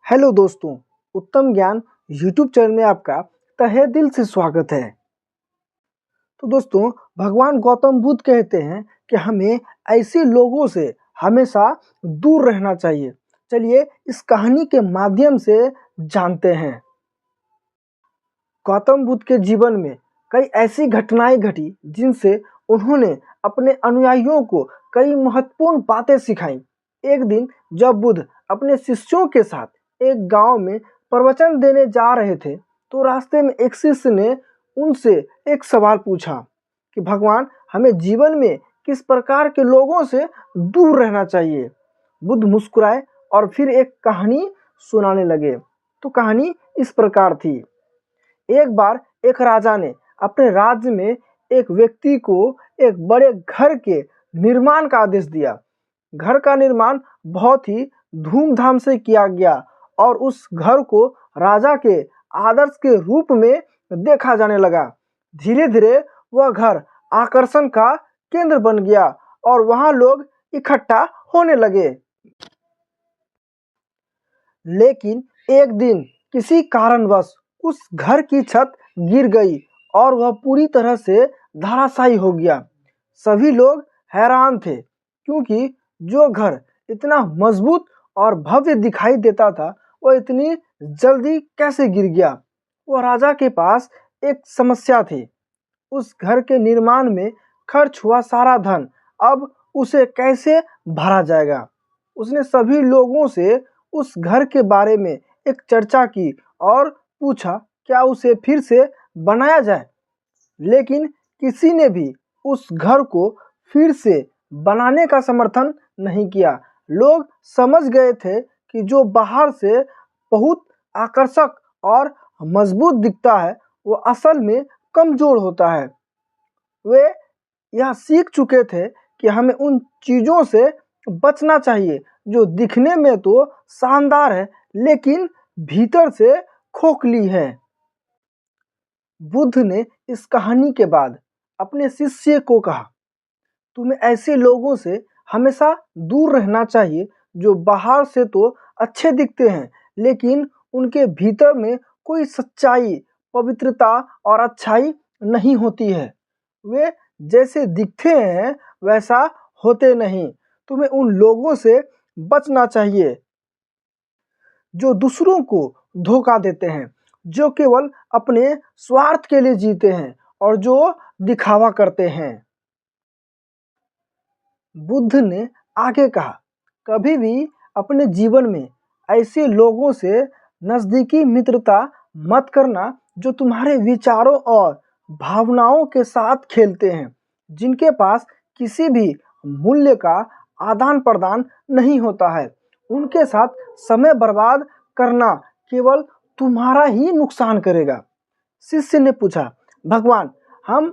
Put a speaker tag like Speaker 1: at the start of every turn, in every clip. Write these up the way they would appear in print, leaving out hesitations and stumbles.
Speaker 1: Hello दोस्तों, उत्तम ज्ञान यूट्यूब चैनल में आपका तहे दिल से स्वागत है। तो दोस्तों, भगवान गौतम बुद्ध कहते हैं कि हमें ऐसे लोगों से हमेशा दूर रहना चाहिए। चलिए इस कहानी के माध्यम से जानते हैं। गौतम बुद्ध के जीवन में कई ऐसी घटनाएं घटी जिनसे उन्होंने अपने अनुयायियों को कई महत्वपूर्ण बातें सिखाई। एक दिन जब बुद्ध अपने शिष्यों के साथ एक गांव में प्रवचन देने जा रहे थे, तो रास्ते में एक शिष्य ने उनसे एक सवाल पूछा कि भगवान, हमें जीवन में किस प्रकार के लोगों से दूर रहना चाहिए। बुद्ध मुस्कुराए और फिर एक कहानी सुनाने लगे। तो कहानी इस प्रकार थी। एक बार एक राजा ने अपने राज्य में एक व्यक्ति को एक बड़े घर के निर्माण का आदेश दिया। घर का निर्माण बहुत ही धूमधाम से किया गया और उस घर को राजा के आदर्श के रूप में देखा जाने लगा। धीरे धीरे वह घर आकर्षण का केंद्र बन गया और वहां लोग इकट्ठा होने लगे। लेकिन एक दिन किसी कारणवश उस घर की छत गिर गई और वह पूरी तरह से धराशायी हो गया। सभी लोग हैरान थे, क्योंकि जो घर इतना मजबूत और भव्य दिखाई देता था, वह इतनी जल्दी कैसे गिर गया। वह राजा के पास एक समस्या थी। उस घर के निर्माण में खर्च हुआ सारा धन अब उसे कैसे भरा जाएगा। उसने सभी लोगों से उस घर के बारे में एक चर्चा की और पूछा क्या उसे फिर से बनाया जाए। लेकिन किसी ने भी उस घर को फिर से बनाने का समर्थन नहीं किया। लोग समझ गए थे कि जो बाहर से बहुत आकर्षक और मजबूत दिखता है, वो असल में कमजोर होता है। वे यह सीख चुके थे कि हमें उन चीजों से बचना चाहिए जो दिखने में तो शानदार है, लेकिन भीतर से खोखली है। बुद्ध ने इस कहानी के बाद अपने शिष्य को कहा, तुम्हें ऐसे लोगों से हमेशा दूर रहना चाहिए जो बाहर से तो अच्छे दिखते हैं, लेकिन उनके भीतर में कोई सच्चाई, पवित्रता और अच्छाई नहीं होती है। वे जैसे दिखते हैं वैसा होते नहीं। तुम्हें उन लोगों से बचना चाहिए जो दूसरों को धोखा देते हैं, जो केवल अपने स्वार्थ के लिए जीते हैं और जो दिखावा करते हैं। बुद्ध ने आगे कहा, कभी भी अपने जीवन में ऐसे लोगों से नजदीकी मित्रता मत करना जो तुम्हारे विचारों और भावनाओं के साथ खेलते हैं, जिनके पास किसी भी मूल्य का आदान प्रदान नहीं होता है। उनके साथ समय बर्बाद करना केवल तुम्हारा ही नुकसान करेगा। शिष्य ने पूछा, भगवान, हम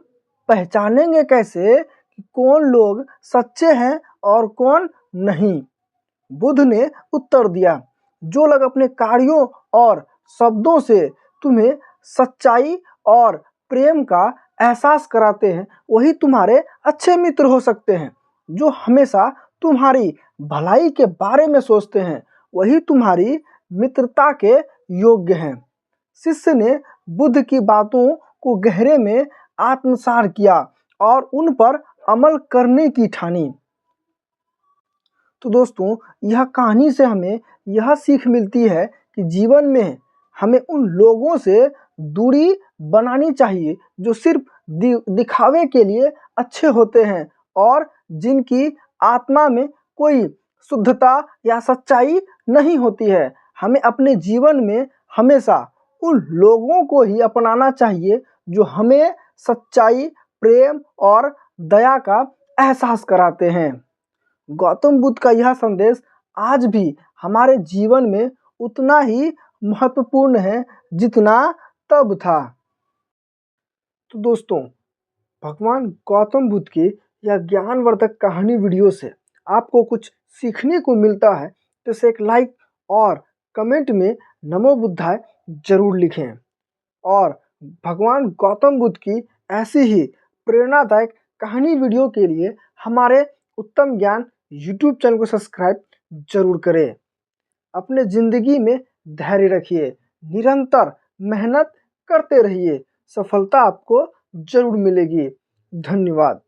Speaker 1: पहचानेंगे कैसे कि कौन लोग सच्चे हैं और कौन नहीं। बुद्ध ने उत्तर दिया, जो लोग अपने कार्यों और शब्दों से तुम्हें सच्चाई और प्रेम का एहसास कराते हैं, वही तुम्हारे अच्छे मित्र हो सकते हैं। जो हमेशा तुम्हारी भलाई के बारे में सोचते हैं, वही तुम्हारी मित्रता के योग्य हैं। शिष्य ने बुद्ध की बातों को गहरे में आत्मसात किया और उन पर अमल करने की ठानी। तो दोस्तों, यह कहानी से हमें यह सीख मिलती है कि जीवन में हमें उन लोगों से दूरी बनानी चाहिए जो सिर्फ दिखावे के लिए अच्छे होते हैं और जिनकी आत्मा में कोई शुद्धता या सच्चाई नहीं होती है। हमें अपने जीवन में हमेशा उन लोगों को ही अपनाना चाहिए जो हमें सच्चाई, प्रेम और दया का एहसास कराते हैं। गौतम बुद्ध का यह संदेश आज भी हमारे जीवन में उतना ही महत्वपूर्ण है जितना तब था। तो दोस्तों, भगवान गौतम बुद्ध की यह ज्ञानवर्धक कहानी वीडियो से आपको कुछ सीखने को मिलता है, तो इसे एक लाइक और कमेंट में नमो बुद्धाय जरूर लिखें। और भगवान गौतम बुद्ध की ऐसी ही प्रेरणादायक कहानी वीडियो के लिए हमारे उत्तम ज्ञान यूट्यूब चैनल को सब्सक्राइब जरूर करें। अपने ज़िंदगी में धैर्य रखिए, निरंतर मेहनत करते रहिए, सफलता आपको जरूर मिलेगी। धन्यवाद।